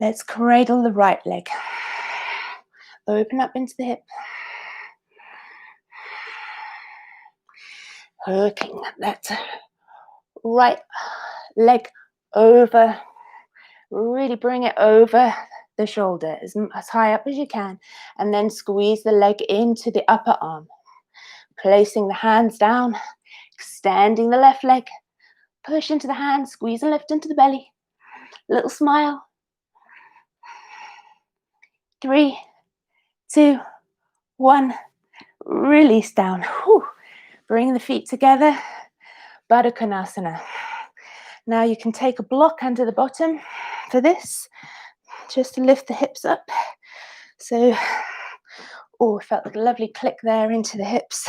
Let's cradle the right leg. Open up into the hip. Hooking that right leg over. Really bring it over the shoulder as high up as you can. And then squeeze the leg into the upper arm. Placing the hands down. Extending the left leg. Push into the hands. Squeeze and lift into the belly. Little smile. 3, 2, 1. Release down. Whew. Bring the feet together. Baddha Konasana. Now you can take a block under the bottom for this, just to lift the hips up. So, oh, felt like a lovely click there into the hips.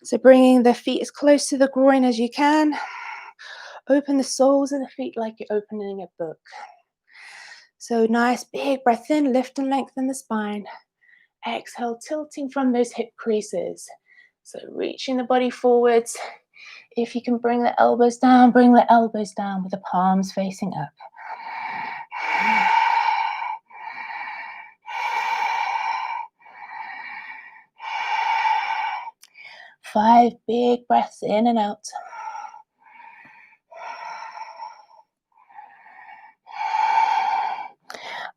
So bringing the feet as close to the groin as you can. Open the soles of the feet like you're opening a book. So nice big breath in, lift and lengthen the spine. Exhale, tilting from those hip creases. So reaching the body forwards. If you can bring the elbows down with the palms facing up. Five big breaths in and out.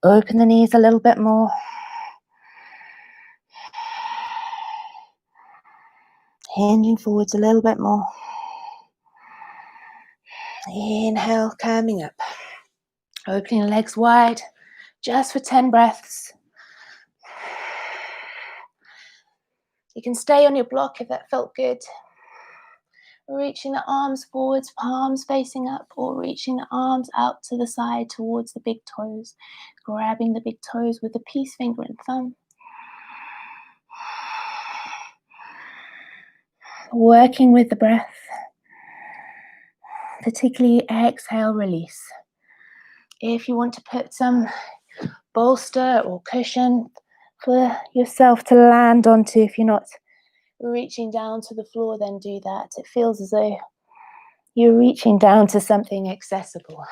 Open the knees a little bit more. Hinging forwards a little bit more. Inhale, coming up. Opening the legs wide, just for 10 breaths. You can stay on your block if that felt good. Reaching the arms forwards, palms facing up, or reaching the arms out to the side towards the big toes. Grabbing the big toes with the peace finger and thumb. Working with the breath. Particularly exhale, release. If you want to put some bolster or cushion for yourself to land onto, if you're not reaching down to the floor, then do that. It feels as though you're reaching down to something accessible.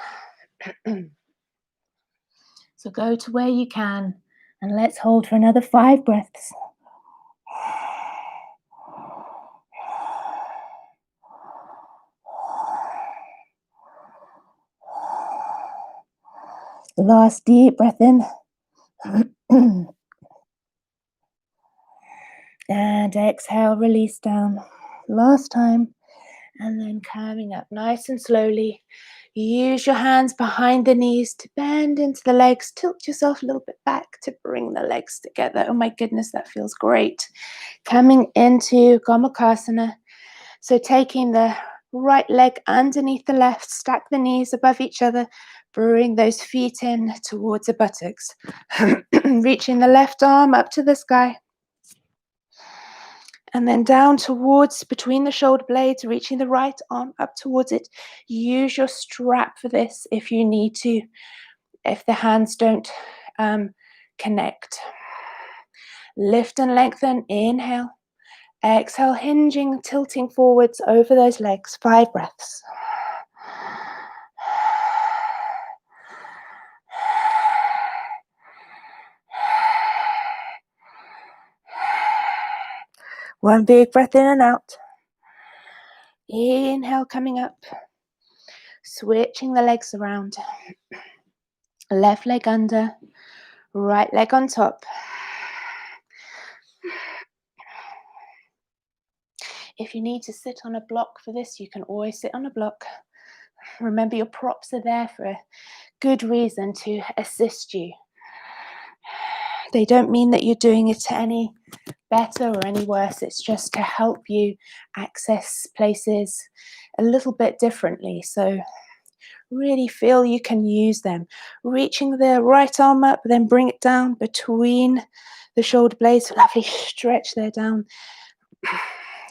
So go to where you can, and let's hold for another 5 breaths. Last deep breath in. And exhale, release down. Last time. And then coming up nice and slowly. Use your hands behind the knees to bend into the legs. Tilt yourself a little bit back to bring the legs together. Oh my goodness, that feels great. Coming into Gomukhasana. So taking the right leg underneath the left, stack the knees above each other, bring those feet in towards the buttocks. Reaching the left arm up to the sky. And then down towards between the shoulder blades, reaching the right arm up towards it. Use your strap for this if you need to, if the hands don't connect. Lift and lengthen, inhale. Exhale, hinging, tilting forwards over those legs. 5 breaths. One big breath in and out. Inhale, coming up. Switching the legs around. Left leg under, right leg on top. If you need to sit on a block for this, you can always sit on a block. Remember, your props are there for a good reason, to assist you. They don't mean that you're doing it any better or any worse. It's just to help you access places a little bit differently. So really feel you can use them. Reaching the right arm up, then bring it down between the shoulder blades. Lovely stretch there down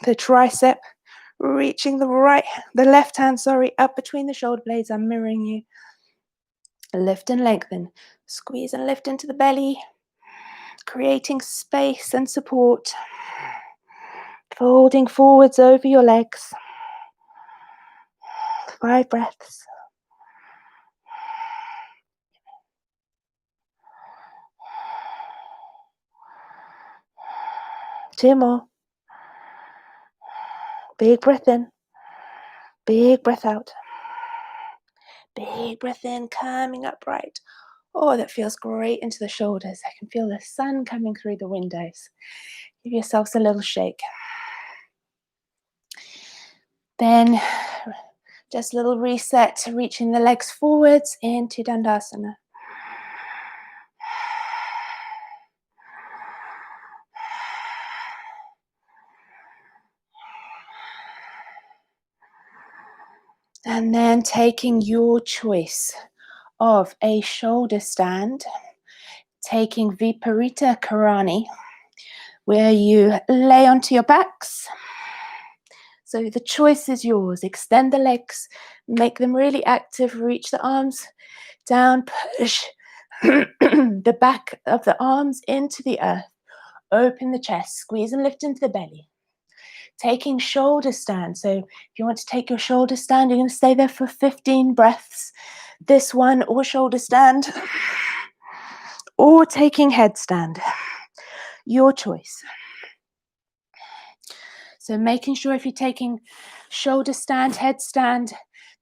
the tricep. Reaching the left hand, up between the shoulder blades. I'm mirroring you. Lift and lengthen. Squeeze and lift into the belly. Creating space and support. Folding forwards over your legs. 5 breaths. Two more. Big breath in. Big breath out. Big breath in, coming upright. Oh, that feels great into the shoulders. I can feel the sun coming through the windows. Give yourselves a little shake. Then just a little reset, reaching the legs forwards into Dandasana. And then taking your choice of a shoulder stand, taking Viparita Karani, where you lay onto your backs. So the choice is yours. Extend the legs, make them really active, reach the arms down, push the back of the arms into the earth, open the chest, squeeze and lift into the belly. Taking shoulder stand. So if you want to take your shoulder stand, you're going to stay there for 15 breaths. This one, or shoulder stand, or taking headstand. Your choice. So making sure if you're taking shoulder stand, headstand,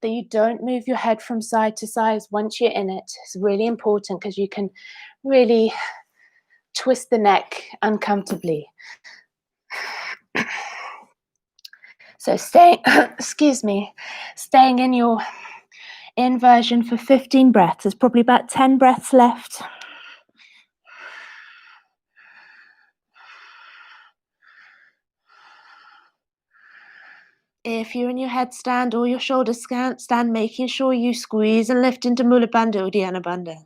that you don't move your head from side to side once you're in it. It's really important because you can really twist the neck uncomfortably. So staying in your Inversion for 15 breaths. There's probably about 10 breaths left. If you're in your headstand or your shoulder stand, making sure you squeeze and lift into Mula Bandha, Uddiyana Bandha.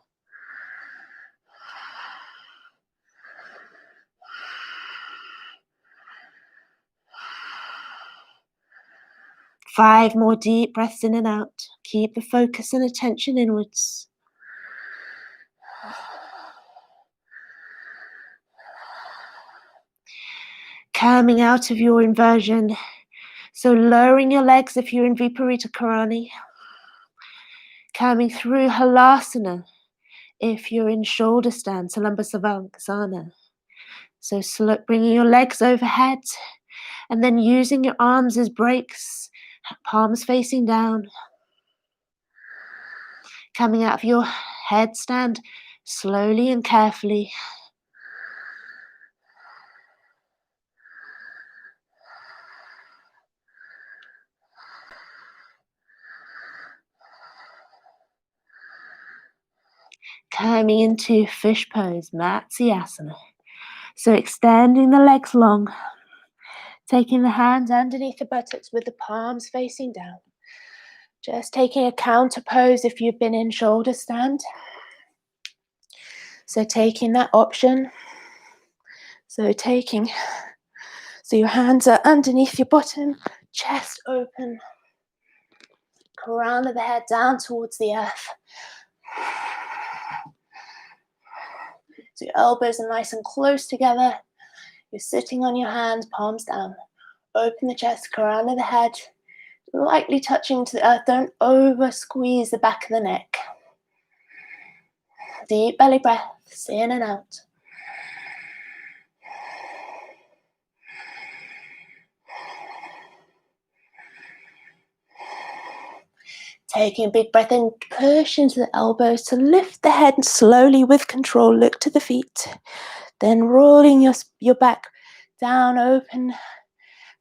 Five more deep breaths in and out. Keep the focus and attention inwards. Coming out of your inversion. So lowering your legs if you're in Viparita Karani. Coming through Halasana if you're in shoulder stand, Salamba Savasana. So bringing your legs overhead and then using your arms as brakes, palms facing down. Coming out of your headstand slowly and carefully. Coming into fish pose, Matsyasana. So extending the legs long, taking the hands underneath the buttocks with the palms facing down. Just taking a counter pose if you've been in shoulder stand. So taking that option. So your hands are underneath your bottom, chest open, crown of the head down towards the earth. So your elbows are nice and close together. You're sitting on your hands, palms down. Open the chest, crown of the head, lightly touching to the earth. Don't over squeeze the back of the neck. Deep belly breaths in and out. Taking a big breath in, push into the elbows to lift the head and slowly with control look to the feet. Then rolling your back down, open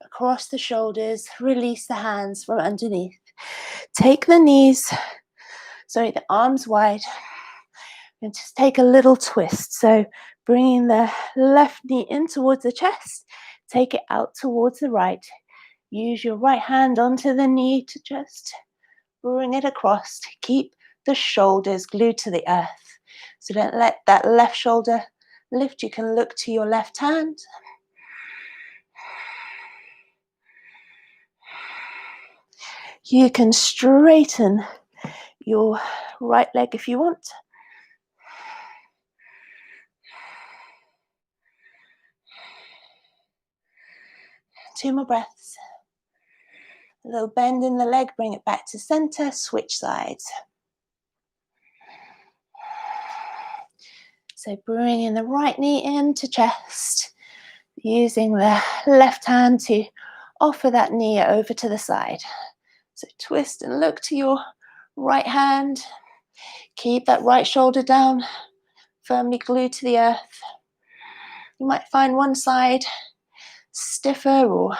across the shoulders, release the hands from underneath. Take the arms wide, and just take a little twist. So bringing the left knee in towards the chest, take it out towards the right. Use your right hand onto the knee to just bring it across. Keep the shoulders glued to the earth. So don't let that left shoulder lift. You can look to your left hand. You can straighten your right leg if you want. Two more breaths. A little bend in the leg, bring it back to center, switch sides. So bringing the right knee into chest, using the left hand to offer that knee over to the side. So twist and look to your right hand. Keep that right shoulder down, firmly glued to the earth. You might find one side stiffer or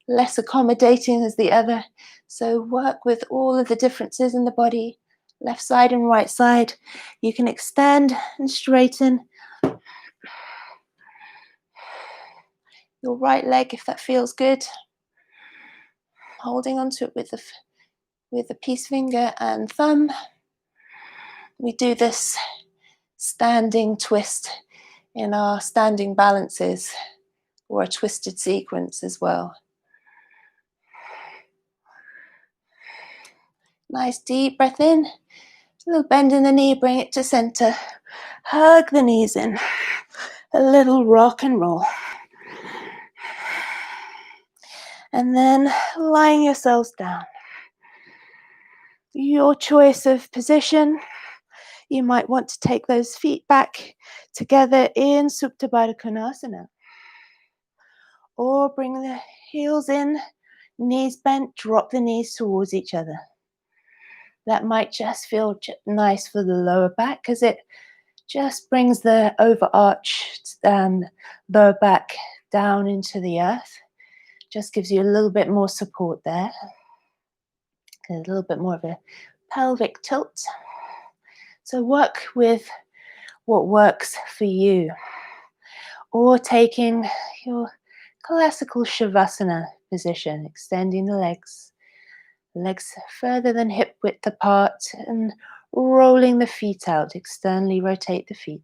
less accommodating as the other. So work with all of the differences in the body, left side and right side. You can extend and straighten your right leg if that feels good. Holding onto it with the peace finger and thumb. We do this standing twist in our standing balances or a twisted sequence as well. Nice deep breath in, a little bend in the knee, bring it to center. Hug the knees in, a little rock and roll. And then lying yourselves down. Your choice of position. You might want to take those feet back together in Supta Baddha Konasana. Or bring the heels in, knees bent, drop the knees towards each other. That might just feel nice for the lower back because it just brings the overarched lower back down into the earth. Just gives you a little bit more support there. A little bit more of a pelvic tilt. So work with what works for you, or taking your classical Shavasana position, extending the legs further than hip width apart, and rolling the feet out. Externally rotate the feet,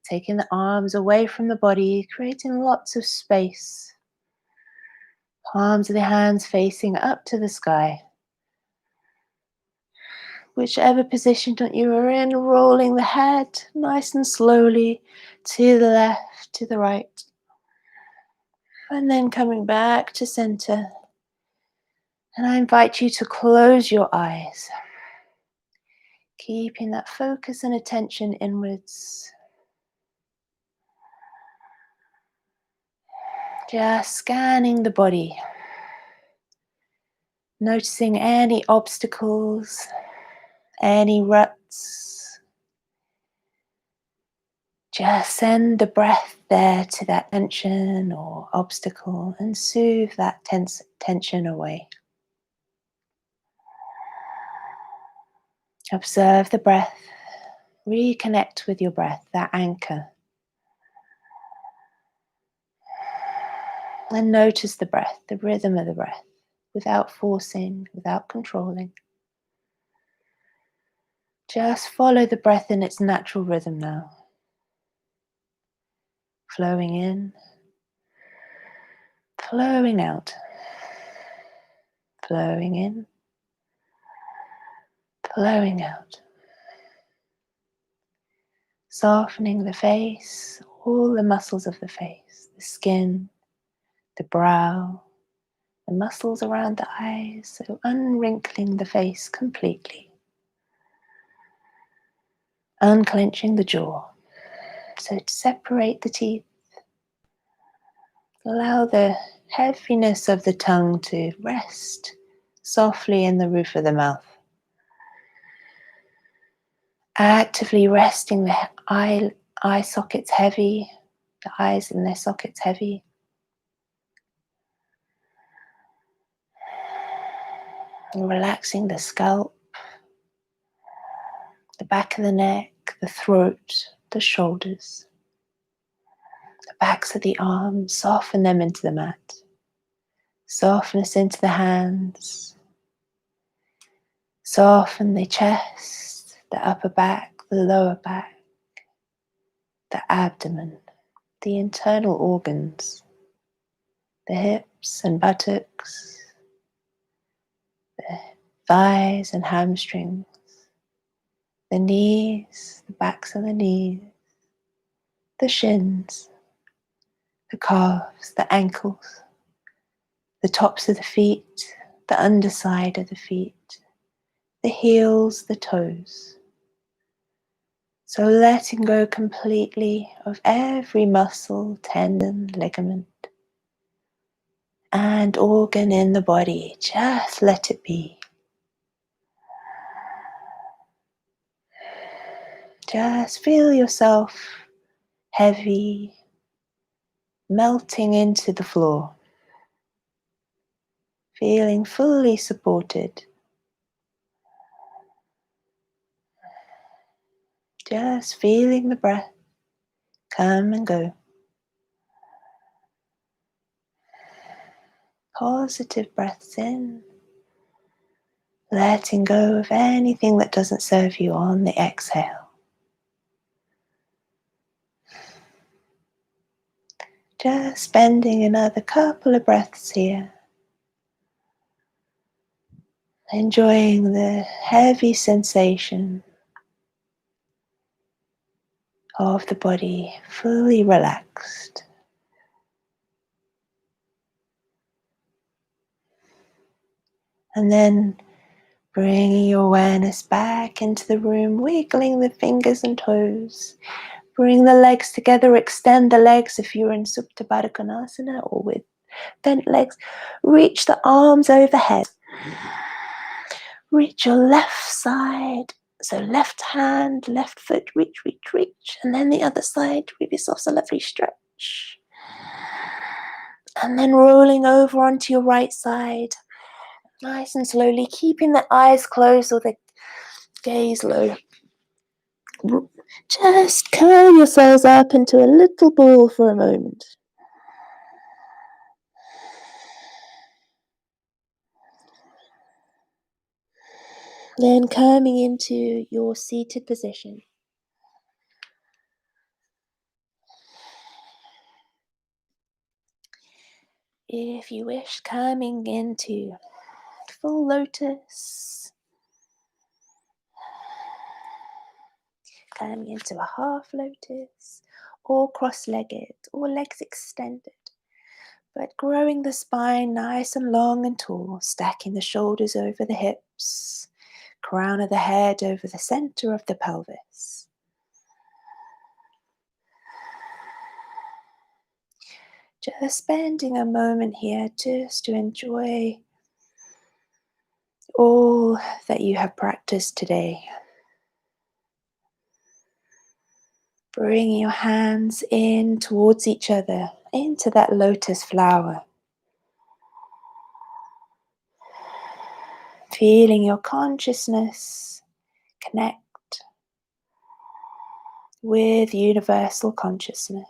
taking the arms away from the body, creating lots of space. Palms of the hands facing up to the sky. Whichever position that you are in, rolling the head nice and slowly to the left, to the right. And then coming back to center. And I invite you to close your eyes, keeping that focus and attention inwards. Just scanning the body, noticing any obstacles, any ruts. Just send the breath there to that tension or obstacle and soothe that tension away. Observe the breath. Reconnect with your breath, that anchor. And notice the breath, the rhythm of the breath, without forcing, without controlling. Just follow the breath in its natural rhythm now. Flowing in, flowing out. Flowing in, flowing out. Softening the face, all the muscles of the face, the skin, the brow, the muscles around the eyes, so unwrinkling the face completely. Unclenching the jaw, so to separate the teeth. Allow the heaviness of the tongue to rest softly in the roof of the mouth. Actively resting the eye sockets heavy, the eyes in their sockets heavy. And relaxing the scalp, the back of the neck, the throat, the shoulders, the backs of the arms. Soften them into the mat. Softness into the hands. Soften the chest, the upper back, the lower back, the abdomen, the internal organs, the hips and buttocks, the thighs and hamstrings, the knees, the backs of the knees, the shins, the calves, the ankles, the tops of the feet, the underside of the feet, the heels, the toes. So letting go completely of every muscle, tendon, ligament, and organ in the body. Just let it be. Just feel yourself heavy, melting into the floor, feeling fully supported. Just feeling the breath come and go. Positive breaths in, letting go of anything that doesn't serve you on the exhale. Just spending another couple of breaths here, enjoying the heavy sensation of the body fully relaxed. And then bringing your awareness back into the room, wiggling the fingers and toes. Bring the legs together, extend the legs if you're in Supta Baddha Konasana or with bent legs. Reach the arms overhead. Reach your left side. So left hand, left foot, reach, reach, reach. And then the other side with your soft, lovely stretch. And then rolling over onto your right side. Nice and slowly, keeping the eyes closed or the Gaze low. Just curl yourselves up into a little ball for a moment. Then coming into your seated position. If you wish, coming into full lotus, coming into a half lotus, or cross-legged, or legs extended, but growing the spine nice and long and tall, stacking the shoulders over the hips, crown of the head over the center of the pelvis. Just spending a moment here just to enjoy all that you have practiced today. Bringing your hands in towards each other, into that lotus flower. Feeling your consciousness connect with universal consciousness.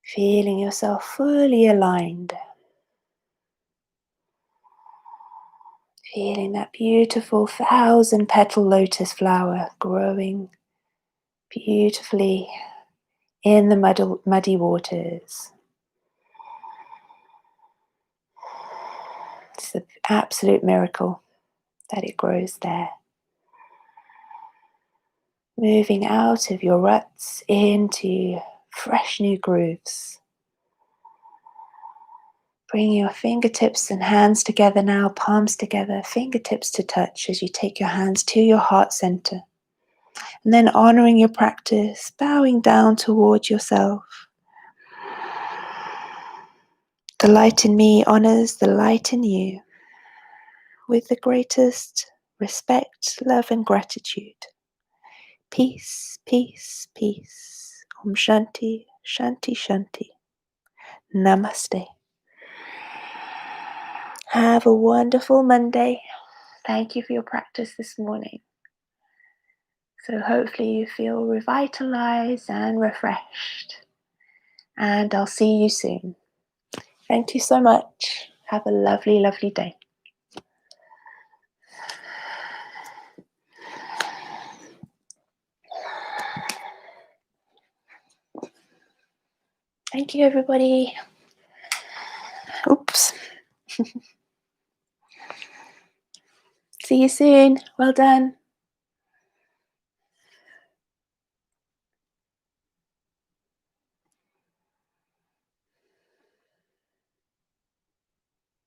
Feeling yourself fully aligned. Feeling that beautiful 1,000-petal lotus flower growing beautifully in the muddy waters. It's an absolute miracle that it grows there. Moving out of your ruts into fresh new grooves. Bringing your fingertips and hands together now, palms together, fingertips to touch as you take your hands to your heart center. And then honoring your practice, bowing down towards yourself. The light in me honors the light in you with the greatest respect, love, and gratitude. Peace, peace, peace. Om Shanti, Shanti, Shanti. Namaste. Have a wonderful Monday. Thank you for your practice this morning. So hopefully you feel revitalized and refreshed. And I'll see you soon. Thank you so much. Have a lovely, lovely day. Thank you, everybody. Oops. See you soon. Well done.